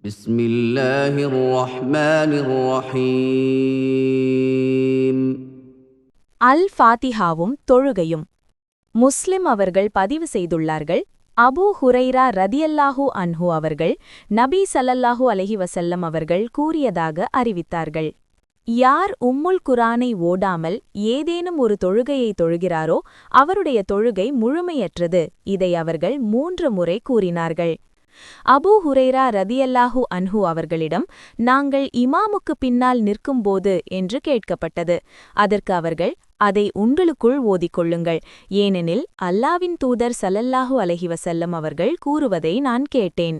بسم الله الرحمن الرحيم. அல் ஃபாத்திஹாவும் தொழுகையும். முஸ்லிம் அவர்கள் பதிவு செய்துள்ளார்கள். அபூ ஹுரைரா ரதியல்லாஹு அன்ஹு அவர்கள் நபி ஸல்லல்லாஹு அலைஹி வஸல்லம் அவர்கள் கூறியதாக அறிவித்தார்கள். யார் உம்முல் குர்ஆனை ஓடாமல் ஏதேனும் ஒரு தொழுகையை தொழுகிறாரோ அவருடைய தொழுகை முழுமையற்றது. இதை அவர்கள் 3 முறை கூறினார்கள். அபூ ஹுரைரா ரதியல்லாஹு அன்ஹு அவர்களிடம் நாங்கள் இமாமுக்கு பின்னால் நிற்கும்போது என்று கேட்கப்பட்டது. அதற்கு அவர்கள், அதை உங்களுக்குள் ஓதிக்கொள்ளுங்கள், ஏனெனில் அல்லாவின் தூதர் ஸல்லல்லாஹு அலைஹி வஸல்லம் அவர்கள் கூறுவதை நான் கேட்டேன்.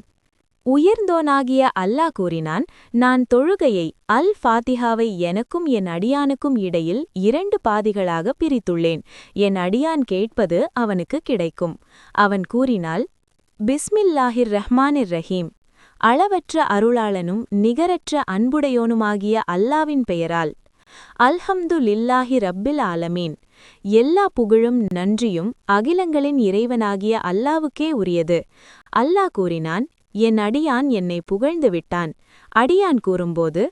உயர்ந்தோனாகிய அல்லாஹ் கூறினான், நான் தொழுகையை அல் ஃபாத்திஹாவை எனக்கும் என் அடியானுக்கும் இடையில் 2 பாதிகளாக பிரித்துள்ளேன். என் அடியான் கேட்பது அவனுக்கு கிடைக்கும். அவன் கூறினால், பிஸ்மில்லாஹிர் ரஹ்மானிர் ரஹீம், அளவற்ற அருளாளனும் நிகரற்ற அன்புடையோனுமாகிய அல்லாவின் பெயரால். அல்ஹம்துலில்லாஹி ரப்பில் ஆலமீன், எல்லா புகழும் நன்றியும் அகிலங்களின் இறைவனாகிய அல்லாவுக்கே உரியது. அல்லாஹ் கூறினான், என் அடியான் என்னை புகழ்ந்து விட்டான். அடியான் கூறும்போது,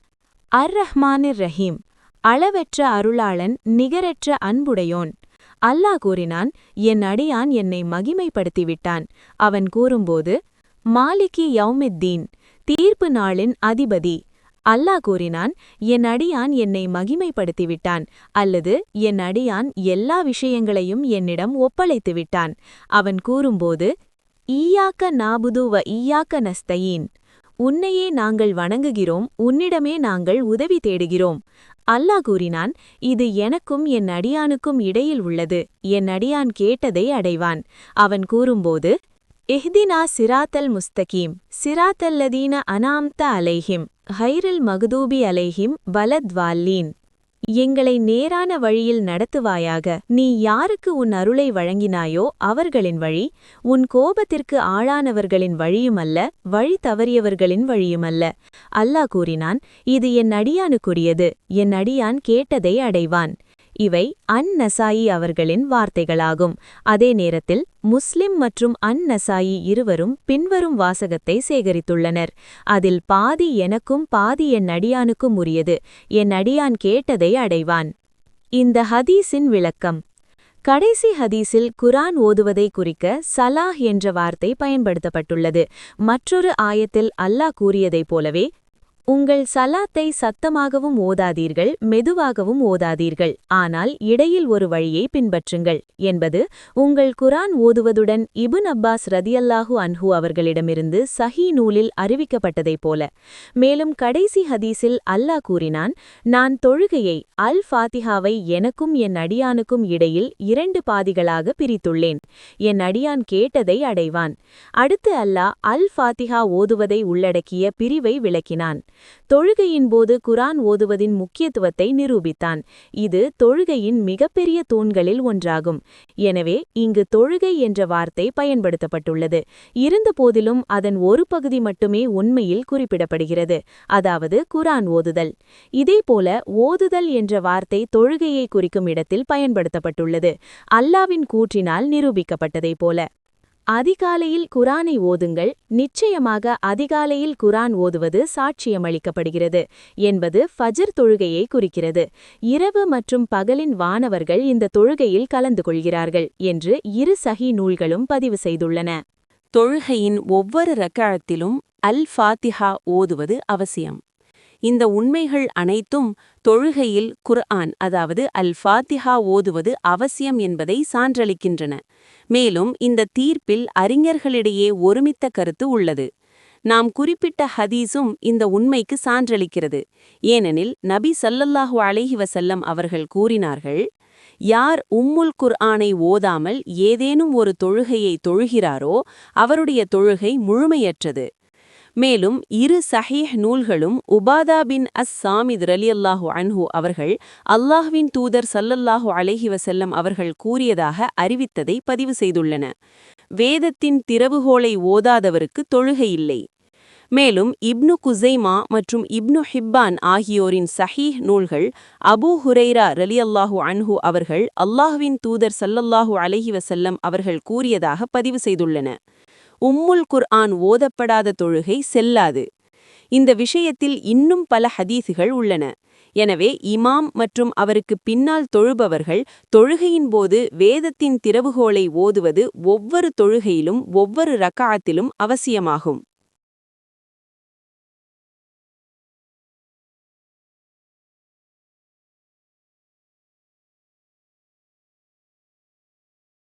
அர் ரஹ்மானிர் ரஹீம், அளவற்ற அருளாளன் நிகரற்ற அன்புடையோன். அல்லாஹ் கூறினான், என் அடியான் என்னை மகிமைப்படுத்திவிட்டான். அவன் கூறும்போது, மாலிகி யௌமித்தீன், தீர்ப்பு நாளின் அதிபதி. அல்லாஹ் கூறினான், என் அடியான் என்னை மகிமைப்படுத்திவிட்டான், அல்லது என் அடியான் எல்லா விஷயங்களையும் என்னிடம் ஒப்படைத்துவிட்டான். அவன் கூறும்போது, ஈயாக்க நாபுது வ ஈயாக்க நஸ்தயீன், உன்னையே நாங்கள் வணங்குகிறோம், உன்னிடமே நாங்கள் உதவி தேடுகிறோம். அல்லாஹ் கூறினான், இது எனக்கும் என் அடியானுக்கும் இடையில் உள்ளது. என் அடியான் கேட்டதை அடைவான். அவன் கூறும்போது, இஹ்தினா சிராத்தல் முஸ்தகீம், சிராத்தல்லதீன அனாம்த அலைஹிம், ஹைரில் மகுதூபி அலைஹிம் வலத்வால்லீன், எங்களை நேரான வழியில் நடத்துவாயாக. நீ யாருக்கு உன் அருளை வழங்கினாயோ அவர்களின் வழி, உன் கோபத்திற்கு ஆளானவர்களின் வழியுமல்ல, வழி தவறியவர்களின் வழியுமல்ல. அல்லாஹ் கூறினான், இது என் அடியானுக்குரியது. என் அடியான் கேட்டதை அடைவான். இவை அன்-நசாயி அவர்களின் வார்த்தைகளாகும். அதே நேரத்தில் முஸ்லிம் மற்றும் அன்-நசாயி இருவரும் பின்வரும் வாசகத்தை சேகரித்துள்ளனர். அதில் பாதி எனக்கும் பாதி என் அடியானுக்கும் உரியது. என் அடியான் கேட்டதை அடைவான். இந்த ஹதீஸின் விளக்கம். கடைசி ஹதீஸில் குர்ஆன் ஓதுவதை குறிக்க சலாஹ் என்ற வார்த்தை பயன்படுத்தப்பட்டுள்ளது. மற்றொரு ஆயத்தில் அல்லாஹ் கூறியதைப் போலவே, உங்கள் சலாத்தை சத்தமாகவும் ஓதாதீர்கள், மெதுவாகவும் ஓதாதீர்கள், ஆனால் இடையில் ஒரு வழியை பின்பற்றுங்கள் என்பது உங்கள் குர்ஆன் ஓதுவதுடன் இப்னு அப்பாஸ் ரதியல்லாஹு அன்ஹு அவர்களிடமிருந்து சஹீஹ் நூலில் அறிவிக்கப்பட்டதைப் போல. மேலும் கடைசி ஹதீஸில் அல்லாஹ் கூறினான், நான் தொழுகையை அல் ஃபாத்திஹாவை எனக்கும் என் அடியானுக்கும் இடையில் 2 பாதிகளாக பிரித்துள்ளேன். என் அடியான் கேட்டதை அடைவான். அடுத்து அல்லாஹ் அல் ஃபாத்திஹா ஓதுவதை உள்ளடக்கிய பிரிவை விளக்கினான். தொழுகையின் போது குர்ஆன் ஓதுவதின் முக்கியத்துவத்தை நிரூபித்தான். இது தொழுகையின் மிகப்பெரிய தூண்களில் ஒன்றாகும். எனவே இங்கு தொழுகை என்ற வார்த்தை பயன்படுத்தப்பட்டுள்ளது. இருந்தபோதிலும் அதன் ஒரு பகுதி மட்டுமே உண்மையில் குறிப்பிடப்படுகிறது, அதாவது குர்ஆன் ஓதுதல். இதேபோல ஓதுதல் என்ற வார்த்தை தொழுகையை குறிக்கும் இடத்தில் பயன்படுத்தப்பட்டுள்ளது, அல்லாவின் கூற்றினால் நிரூபிக்கப்பட்டதைப் போல. அதிகாலையில் குர்ஆனை ஓதுங்கள், நிச்சயமாக அதிகாலையில் குர்ஆன் ஓதுவது சாட்சியமளிக்கப்படுகிறது என்பது ஃபஜ்ர் தொழுகையை குறிக்கிறது. இரவு மற்றும் பகலின் வானவர்கள் இந்த தொழுகையில் கலந்து கொள்கிறார்கள் என்று 2 சஹீஹ் நூல்களும் பதிவு செய்துள்ளன. தொழுகையின் ஒவ்வொரு ரக்அத்திலும் அல் ஃபாத்திஹா ஓதுவது அவசியம். இந்த உண்மைகள் அனைத்தும் தொழுகையில் குர்ஆன், அதாவது அல் ஃபாத்திஹா ஓதுவது அவசியம் என்பதை சான்றளிக்கின்றன. மேலும் இந்த தீர்ப்பில் அறிஞர்களிடையே ஒருமித்த கருத்து உள்ளது. நாம் குறிப்பிட்ட ஹதீஸும் இந்த உண்மைக்கு சான்றளிக்கிறது. ஏனெனில் நபி ஸல்லல்லாஹு அலைஹி வஸல்லம் அவர்கள் கூறினார்கள், யார் உம்முல் குர்ஆனை ஓதாமல் ஏதேனும் ஒரு தொழுகையை தொழுகிறாரோ அவருடைய தொழுகை முழுமையற்றது. மேலும் 2 சஹீஹ் நூல்களும் உபாதா பின் அஸ்-சாமித் ரலியல்லாஹு அன்ஹு அவர்கள் அல்லாஹ்வின் தூதர் ஸல்லல்லாஹு அலைஹி வஸல்லம் அவர்கள் கூறியதாக அறிவித்ததை பதிவு செய்துள்ளன. வேதத்தின் திறவுகோலை ஓதாதவருக்கு தொழுகை இல்லை. மேலும் இப்னு குஸைமா மற்றும் இப்னு ஹிப்பான் ஆகியோரின் சஹீஹ் நூல்கள் அபூ ஹுரைரா ரலியல்லாஹு அன்ஹு அவர்கள் அல்லாஹ்வின் தூதர் ஸல்லல்லாஹு அலைஹி வஸல்லம் அவர்கள் கூறியதாக பதிவு செய்துள்ளன. உம்முல் குர்ஆன் ஓதப்படாத தொழுகை செல்லாது. இந்த விஷயத்தில் இன்னும் பல ஹதீசுகள் உள்ளன. எனவே இமாம் மற்றும் அவருக்கு பின்னால் தொழுபவர்கள் தொழுகையின் போது வேதத்தின் திறவுகோலை ஓதுவது ஒவ்வொரு தொழுகையிலும் ஒவ்வொரு ரக்காஅத்திலும் அவசியமாகும்.